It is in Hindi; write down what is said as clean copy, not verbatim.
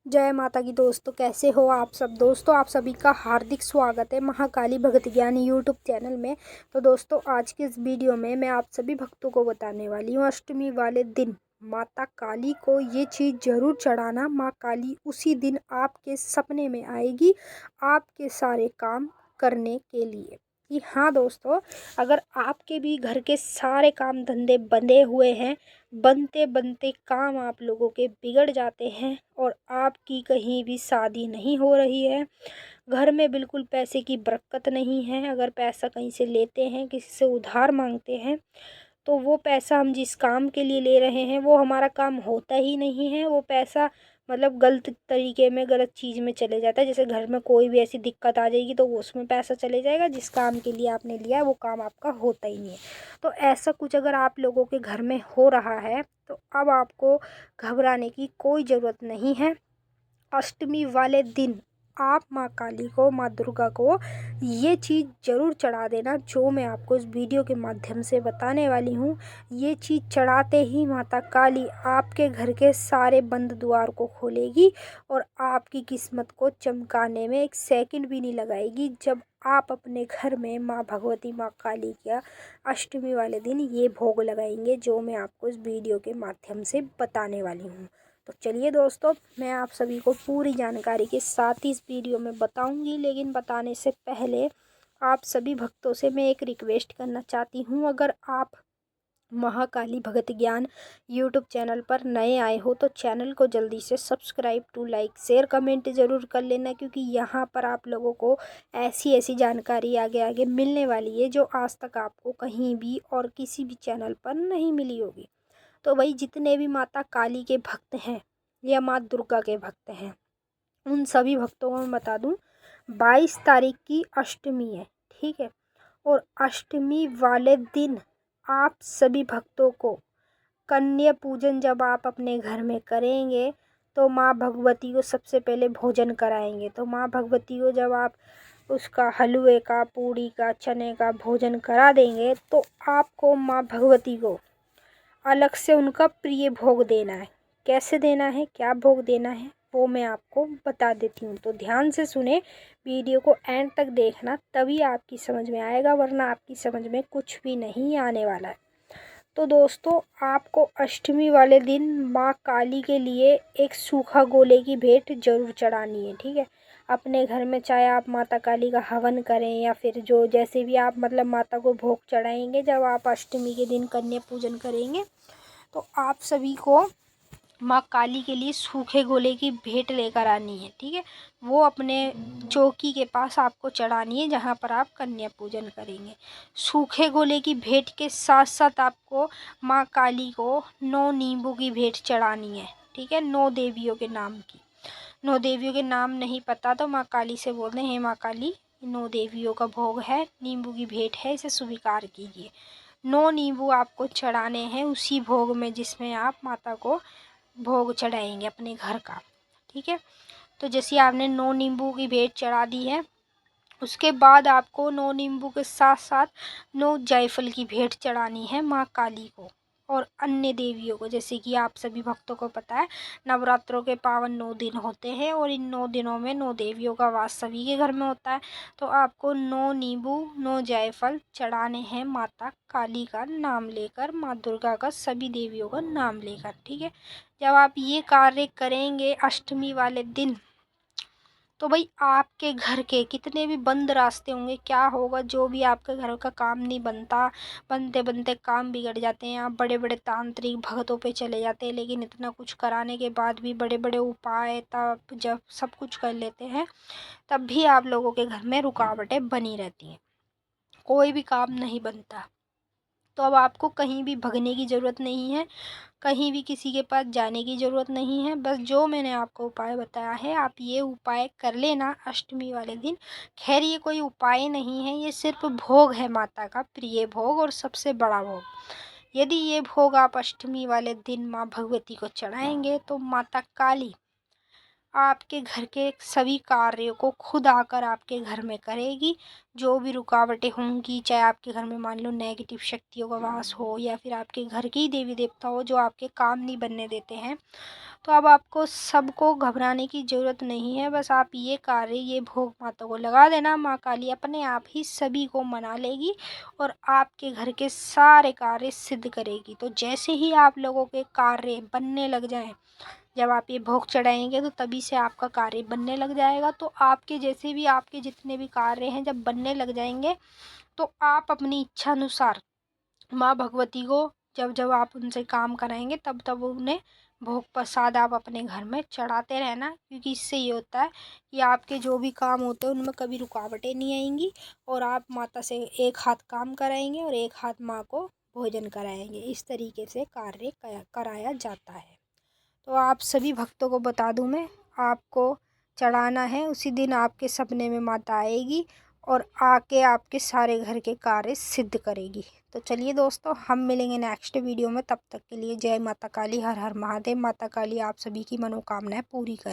जय माता की दोस्तों, कैसे हो आप सब। दोस्तों आप सभी का हार्दिक स्वागत है महाकाली भगत ज्ञान यूट्यूब चैनल में। तो दोस्तों आज की इस वीडियो में मैं आप सभी भक्तों को बताने वाली हूँ अष्टमी वाले दिन माता काली को ये चीज़ जरूर चढ़ाना। माँ काली उसी दिन आपके सपने में आएगी आपके सारे काम करने के लिए। कि हाँ दोस्तों, अगर आपके भी घर के सारे काम धंधे बंधे हुए हैं, बनते बनते काम आप लोगों के बिगड़ जाते हैं और आपकी कहीं भी शादी नहीं हो रही है, घर में बिल्कुल पैसे की बरकत नहीं है, अगर पैसा कहीं से लेते हैं किसी से उधार मांगते हैं तो वो पैसा हम जिस काम के लिए ले रहे हैं वो हमारा काम होता ही नहीं है, वो पैसा मतलब गलत तरीके में गलत चीज़ में चले जाता है। जैसे घर में कोई भी ऐसी दिक्कत आ जाएगी तो वो उसमें पैसा चले जाएगा, जिस काम के लिए आपने लिया है वो काम आपका होता ही नहीं है। तो ऐसा कुछ अगर आप लोगों के घर में हो रहा है तो अब आपको घबराने की कोई ज़रूरत नहीं है। अष्टमी वाले दिन आप माँ काली को, माँ दुर्गा को ये चीज़ ज़रूर चढ़ा देना जो मैं आपको इस वीडियो के माध्यम से बताने वाली हूँ। ये चीज़ चढ़ाते ही माता काली आपके घर के सारे बंद द्वार को खोलेगी और आपकी किस्मत को चमकाने में एक सेकंड भी नहीं लगाएगी। जब आप अपने घर में माँ भगवती, माँ काली का अष्टमी वाले दिन ये भोग लगाएंगे जो मैं आपको इस वीडियो के माध्यम से बताने वाली हूँ। तो चलिए दोस्तों, मैं आप सभी को पूरी जानकारी के साथ ही इस वीडियो में बताऊंगी, लेकिन बताने से पहले आप सभी भक्तों से मैं एक रिक्वेस्ट करना चाहती हूँ। अगर आप महाकाली भगत ज्ञान यूट्यूब चैनल पर नए आए हो तो चैनल को जल्दी से subscribe to like share comment ज़रूर कर लेना, क्योंकि यहाँ पर आप लोगों को ऐसी ऐसी जानकारी आगे आगे मिलने वाली है जो आज तक आपको कहीं भी और किसी भी चैनल पर नहीं मिली होगी। तो भाई जितने भी माता काली के भक्त हैं या माँ दुर्गा के भक्त हैं, उन सभी भक्तों को मैं बता दूं 22 तारीख की अष्टमी है, ठीक है। और अष्टमी वाले दिन आप सभी भक्तों को कन्या पूजन जब आप अपने घर में करेंगे तो माँ भगवती को सबसे पहले भोजन कराएंगे। तो माँ भगवती को जब आप उसका हलवे का, पूड़ी का, चने का भोजन करा देंगे तो आपको माँ भगवती को अलग से उनका प्रिय भोग देना है। कैसे देना है, क्या भोग देना है, वो मैं आपको बता देती हूँ। तो ध्यान से सुने, वीडियो को एंड तक देखना, तभी आपकी समझ में आएगा, वरना आपकी समझ में कुछ भी नहीं आने वाला है। तो दोस्तों आपको अष्टमी वाले दिन माँ काली के लिए एक सूखा गोले की भेंट जरूर चढ़ानी है, ठीक है। अपने घर में चाहे आप माता काली का हवन करें या फिर जो जैसे भी आप मतलब माता को भोग चढ़ाएंगे, जब आप अष्टमी के दिन कन्या पूजन करेंगे तो आप सभी को माँ काली के लिए सूखे गोले की भेंट लेकर आनी है, ठीक है। वो अपने चौकी के पास आपको चढ़ानी है जहाँ पर आप कन्या पूजन करेंगे। सूखे गोले की भेंट के साथ साथ आपको माँ काली को 9 नींबू की भेंट चढ़ानी है, ठीक है। 9 देवियों के नाम की। 9 देवियों के नाम नहीं पता तो माँ काली से बोल दें, हे माँ काली 9 देवियों का भोग है, नींबू की भेंट है, इसे स्वीकार कीजिए। 9 नींबू आपको चढ़ाने हैं उसी भोग में जिसमें आप माता को भोग चढ़ाएंगे अपने घर का, ठीक है। तो जैसे आपने 9 नींबू की भेंट चढ़ा दी है, उसके बाद आपको 9 नींबू के साथ साथ 9 जायफल की भेंट चढ़ानी है माँ काली को और अन्य देवियों को। जैसे कि आप सभी भक्तों को पता है नवरात्रों के पावन 9 दिन होते हैं और इन 9 दिनों में 9 देवियों का वास सभी के घर में होता है। तो आपको 9 नींबू 9 जायफल चढ़ाने हैं माता काली का नाम लेकर, माँ दुर्गा का, सभी देवियों का नाम लेकर, ठीक है। जब आप ये कार्य करेंगे अष्टमी वाले दिन तो भाई आपके घर के कितने भी बंद रास्ते होंगे, क्या होगा, जो भी आपके घर का काम नहीं बनता, बनते बनते काम बिगड़ जाते हैं, आप बड़े बड़े तांत्रिक भगतों पे चले जाते हैं, लेकिन इतना कुछ कराने के बाद भी बड़े बड़े उपाय तब जब सब कुछ कर लेते हैं तब भी आप लोगों के घर में रुकावटें बनी रहती हैं, कोई भी काम नहीं बनता। तो अब आपको कहीं भी भगने की ज़रूरत नहीं है, कहीं भी किसी के पास जाने की ज़रूरत नहीं है। बस जो मैंने आपको उपाय बताया है आप ये उपाय कर लेना अष्टमी वाले दिन। खैर ये कोई उपाय नहीं है, ये सिर्फ भोग है, माता का प्रिय भोग और सबसे बड़ा भोग। यदि ये भोग आप अष्टमी वाले दिन माँ भगवती को चढ़ाएंगे तो माता काली आपके घर के सभी कार्यों को खुद आकर आपके घर में करेगी। जो भी रुकावटें होंगी, चाहे आपके घर में मान लो नेगेटिव शक्तियों का वास हो या फिर आपके घर के ही देवी देवता हो जो आपके काम नहीं बनने देते हैं, तो अब आपको सबको घबराने की ज़रूरत नहीं है। बस आप ये कार्य, ये भोग माता को लगा देना, माँ काली अपने आप ही सभी को मना लेगी और आपके घर के सारे कार्य सिद्ध करेगी। तो जैसे ही आप लोगों के कार्य बनने लग जाएं, जब आप ये भोग चढ़ाएंगे तो तभी से आपका कार्य बनने लग जाएगा। तो आपके जैसे भी आपके जितने भी कार्य हैं जब बनने लग जाएंगे, तो आप अपनी इच्छा अनुसार माँ भगवती को जब जब आप उनसे काम कराएंगे तब तब उन्हें भोग प्रसाद आप अपने घर में चढ़ाते रहना, क्योंकि इससे ये होता है कि आपके जो भी काम होते हैं उनमें कभी रुकावटें नहीं आएंगी और आप माता से एक हाथ काम कराएंगे और एक हाथ माँ को भोजन कराएंगे। इस तरीके से कार्य कराया जाता है। तो आप सभी भक्तों को बता दूं, मैं आपको चढ़ाना है, उसी दिन आपके सपने में माता आएगी और आके आपके सारे घर के कार्य सिद्ध करेगी। तो चलिए दोस्तों, हम मिलेंगे नेक्स्ट वीडियो में। तब तक के लिए जय माता काली, हर हर महादेव। माता काली आप सभी की मनोकामनाएं पूरी करे।